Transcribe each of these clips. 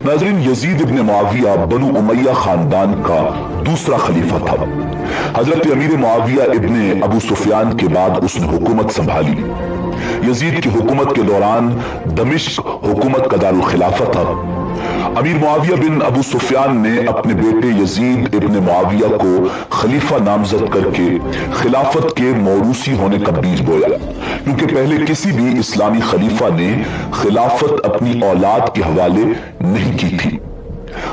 नाज़रीन, यजीद इब्न मुआविया बनु उमैया खानदान का दूसरा खलीफा था। हजरत अमीर मुआविया इब्न अबू सुफियान के बाद उसने हुकूमत संभाली। यजीद की हुकूमत के दौरान दमिश्क हुकूमत का दारुल खिलाफा था। अमीर मुआविया बिन अबू सुफियान ने अपने बेटे यजीद इब्न मुआविया को खलीफा नामजद करके खिलाफत के मौरूसी होने का बीज बोया, क्योंकि पहले किसी भी इस्लामी खलीफा ने खिलाफत अपनी औलाद के हवाले नहीं की थी।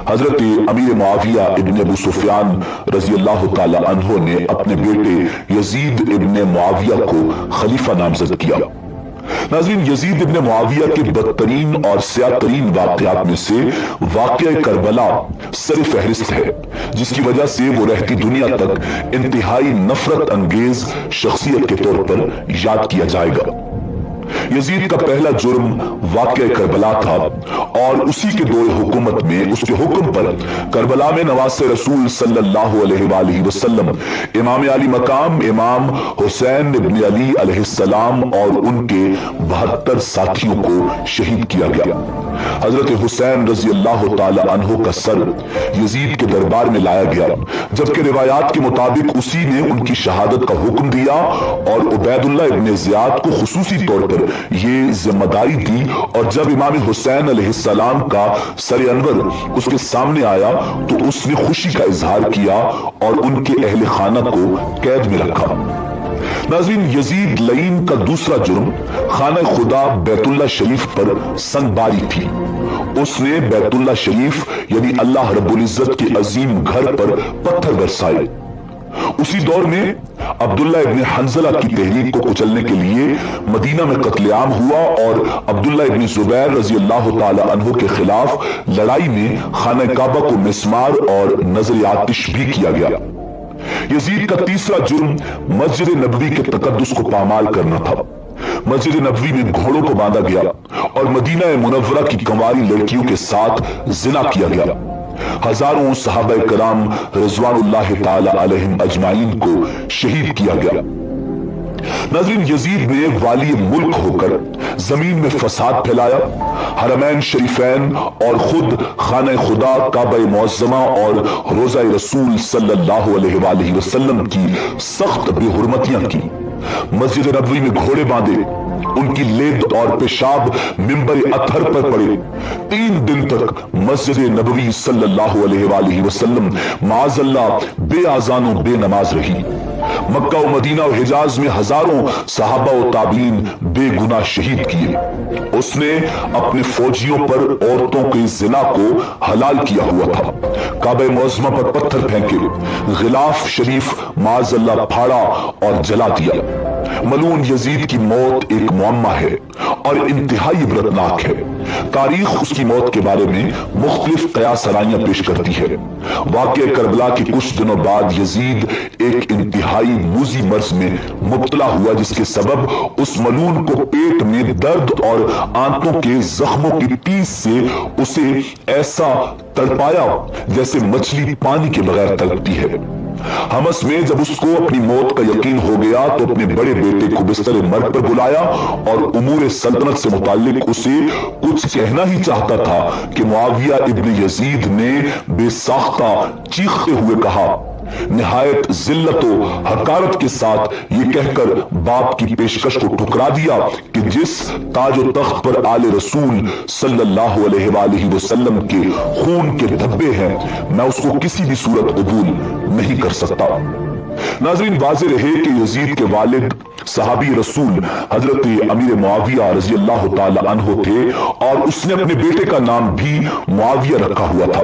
हजरत अमीर मुआविया इब्न अबू सुफियान रजी अल्लाह ताला अन्हो ने अपने बेटे यजीद इब्न मुआविया को खलीफा नामजद किया। नाज़रीन, यजीद इब्न मुआविया के बदतरीन और स्यातरीन वाक़यात में से वाक़या करबला सर फहरिस्त है, जिसकी वजह से वो रहती दुनिया तक इंतहाई नफरत अंगेज शख्सियत के तौर पर याद किया जाएगा। यजीद का पहला जुर्म वाक़या करबला था और उसी के दौर हुकूमत में उसके हुक्म पर करबला में नवासे रसूल सल्लल्लाहु अलैहि वसल्लम, इमाम अली मकाम इमाम हुसैन इब्न अली अलैहिस्सलाम और उनके 72 साथियों को शहीद किया गया। हजरत हुसैन रजी अल्लाह ताला अन्हो का सर यजीद के दरबार में लाया गया, जबकि रिवायात के मुताबिक उसी ने उनकी शहादत का हुक्म दिया और उबैदुल्लाह इब्न ज़ियाद को खुसूसी तौर पर ये जिम्मेदारी दी। और जब इमाम हुसैन अलैहिस्सलाम का सर अनवर उसके सामने आया तो उसने खुशी का इजहार किया और उनके अहले खाना को कैद में रखा। नाज़रीन, यजीद लईन का दूसरा जुर्म खाना खुदा बैतुल्लाह शरीफ पर संगबारी थी। उसने बैतुल्लाह शरीफ यानी अल्लाह रब्बुल इज्जत के अजीम घर पर पत्थर बरसाए। उसी दौर में अब्दुल्ला इब्न हंजला की तहरीक को कुचलने के लिए मदीना में कत्लेआम हुआ और अब्दुल्ला इब्न जुबैर रजी अल्लाह ताला अन्हु के खिलाफ लड़ाई में खाना काबा को मिस्मार और नजर आतिश भी किया गया। यजीद का तीसरा जुर्म मस्जिद नबवी के तकद्दुस को पामाल करना था। मस्जिद नबवी में घोड़ों को बांधा गया और मदीना मुनव्वरा की कंवारी लड़कियों के साथ जिना किया गया। हजारों सहाबा कराम रिजवानुल्लाह ताला अलैहिम अजमाइन को शहीद किया गया। नाज़रीन, यजीद ने वाली मुल्क होकर जमीन में फसाद फैलाया, हरमैन शरीफैन और खुद खाना खुदा काबा मुअज़्ज़मा और रोज़ा रसूल सल्लल्लाहु अलैहि वसल्लम की सख्त बेहुरमतियां की। मस्जिद नबवी में घोड़े बांधे, उनकी लेद और पेशाब मिंबर अतहर पर पड़े। 3 दिन तक मस्जिद नबवी सल्लल्लाहु अलैहि वसल्लम माज़अल्लाह बेआज़ान और बेनमाज रही। मक्का और मदीना और हिजाज में हजारों सहाबा और ताबीन बेगुनाह शहीद किए। उसने अपने फौजियों पर औरतों के जिना को हलाल किया हुआ था। काबा मुअज़्ज़मा पर पत्थर फेंके, गिलाफ शरीफ माज़अल्लाह फाड़ा और जला दिया। मलून यजीद की मौत एक मुअम्मा है और इंतहाई इबरतनाक है। तारीख उसकी मौत के बारे में मुख्तलिफ क़यास-ए-राइयां पेश करती है। वाक़या करबला के कुछ दिनों बाद यजीद एक इंतहाई मूजी मर्ज में मुब्तला हुआ, जिसके सबब उस मलून को पेट में दर्द और आंतों के जख्मों की टीस से उसे ऐसा तड़पाया जैसे मछली पानी के बगैर तड़पती है। हमस में जब उसको अपनी मौत का यकीन हो गया तो अपने बड़े बेटे को बिस्तर मर्ग पर बुलाया और उमूर सल्तनत से मुताल्लिक उसे कुछ कहना ही चाहता था कि मुआविया इब्न यजीद ने बेसाख्ता चीखते हुए कहा, निहायत जिल्लत व हकारत के साथ ये कहकर बाप की पेशकश को ठुकरा दिया कि जिस ताज व तख्त पर आले रसूल सल्लल्लाहु अलैहि वसल्लम के खून के धब्बे हैं, मैं उसको किसी भी सूरत कबूल नहीं कर सकता। नाज़रीन, वाज़ेह रहे कि यजीद के वालिद सहाबी रसूल हजरत अमीर मुआविया रजी अल्लाह ताला अन्हु थे और उसने अपने बेटे का नाम भी मुआविया रखा हुआ था,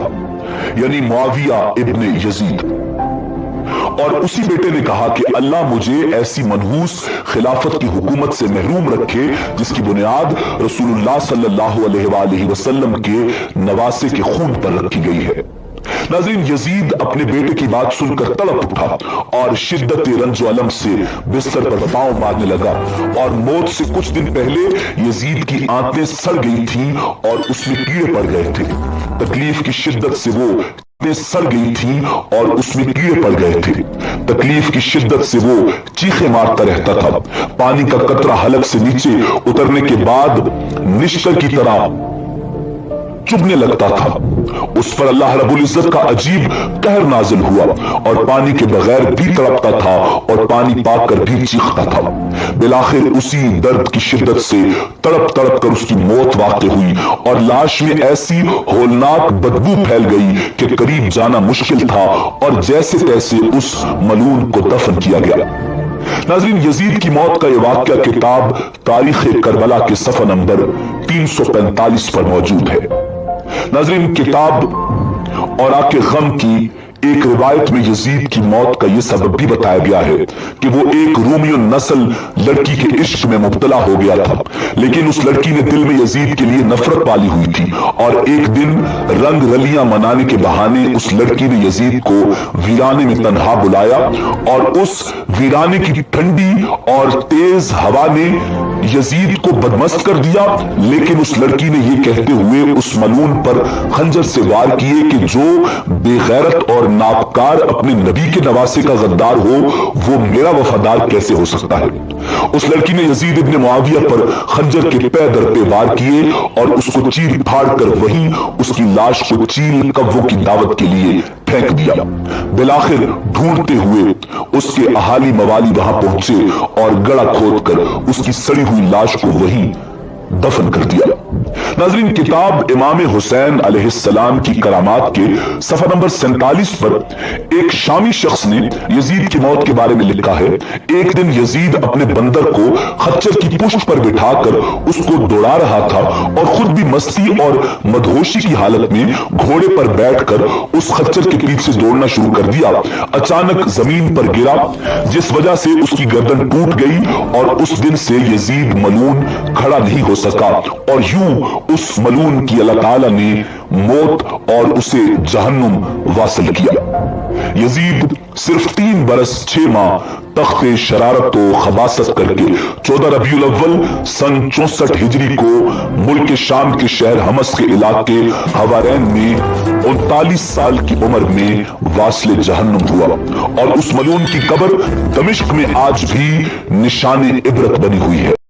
यानी मुआविया इब्न यजीद। और उसी बेटे ने कहा कि अल्लाह मुझे ऐसी मनहूस खिलाफत की हुकूमत से महरूम रखे जिसकी बुनियाद रसूलुल्लाह सल्लल्लाहु अलैहि वसल्लम के नवासे के खून पर रखी गई है। नाज़रीन, यजीद अपने बेटे की बात सुनकर तड़प उठा और शिद्दत रंजो अलम से बिस्तर पर पांव मारने लगा और मौत से कुछ दिन पहले यजीद की आंतें सड़ गई थीं और उसमें कीड़े पड़ गए थे। तकलीफ की शिद्दत से वो सड़ गई थी और उसमें कीड़े पड़ गए थे। तकलीफ की शिद्दत से वो चीखें मारता रहता था। पानी का कतरा हलक से नीचे उतरने के बाद निश्चल की तरह चुभने लगता था। उस पर अल्लाह रब्बुल इज्जत का अजीब कहर नाजिल हुआ और पानी के बगैर भी तड़पता था और पानी पाकर भी चीखता था। बिलाखिर उसी दर्द की शिद्दत से तड़प तड़प कर उसकी मौत वाक़ई हुई और लाश में ऐसी होलनाक बदबू फैल गई कि करीब जाना मुश्किल था और जैसे तैसे उस मलून को दफन किया गया। नाज़रीन, यजीद की मौत का यह वाक़या किताब तारीख़ करबला के सफ़ा नंबर 345 पर मौजूद है। नाज़रीन, किताब औरा के गम की एक रिवायत में यजीद की मौत का यह सबब भी बताया गया है कि वो एक रोमियो नस्ल लड़की के इश्क में मुब्तला हो गया था, लेकिन उस लड़की ने दिल में यजीद के लिए नफरत पाली हुई थी और एक दिन रंग रलियां मनाने के बहाने उस लड़की ने यजीद को वीराने में तन्हा बुलाया और उस वीराने की ठंडी और तेज हवा ने यजीद को बदमस्त कर दिया। लेकिन उस लड़की ने यह कहते हुए उस मलून पर खंजर से वार किए कि जो बेगैरत और नापकार अपने नबी के नवासे का गद्दार हो वो मेरा वफादार कैसे हो सकता है। उस लड़की ने यजीद इब्ने मुआविया पर खंजर के पे दर पे वार किए और उसको चीर फाड़ कर वहीं उसकी लाश को चील कव्वों की दावत के लिए फेंक दिया। बिलाखिर ढूंढते हुए उसके अहाली मवाली वहां पहुंचे और गड़ा खोद कर उसकी सड़ी हुई लाश को वहीं दफन कर दिया। नाज़रीन, किताब इमाम हुसैन अलैहिस्सलाम की करामात के सफ़ा नंबर 47 पर एक शामी शख्स ने यजीद की मौत के बारे में लिखा है। एक दिन यजीद अपने बंदर को खच्चर की पुष्ट पर बिठाकर उसको दौड़ा रहा था और खुद भी मस्ती और मदहोशी की हालत में घोड़े पर बैठकर उस खच्चर के पीछे दौड़ना शुरू कर दिया। अचानक जमीन पर गिरा, जिस वजह से उसकी गर्दन टूट गई और उस दिन से यजीद मलून खड़ा नहीं हो सका और यूं उस मलून की अल्लाह ताला ने मौत और उसे जहन्नुम वासिल किया। यजीद सिर्फ 3 बरस 6 माह तख्ते शरारत व खबासत करके 14 रबीउल अव्वल सन 64 हिजरी को मुल्क शाम के शहर हमस के इलाके हवारैन में 39 साल की उम्र में वासिल जहन्नुम हुआ और उस मलून की कब्र दमिश्क में आज भी निशाने इबरत बनी हुई है।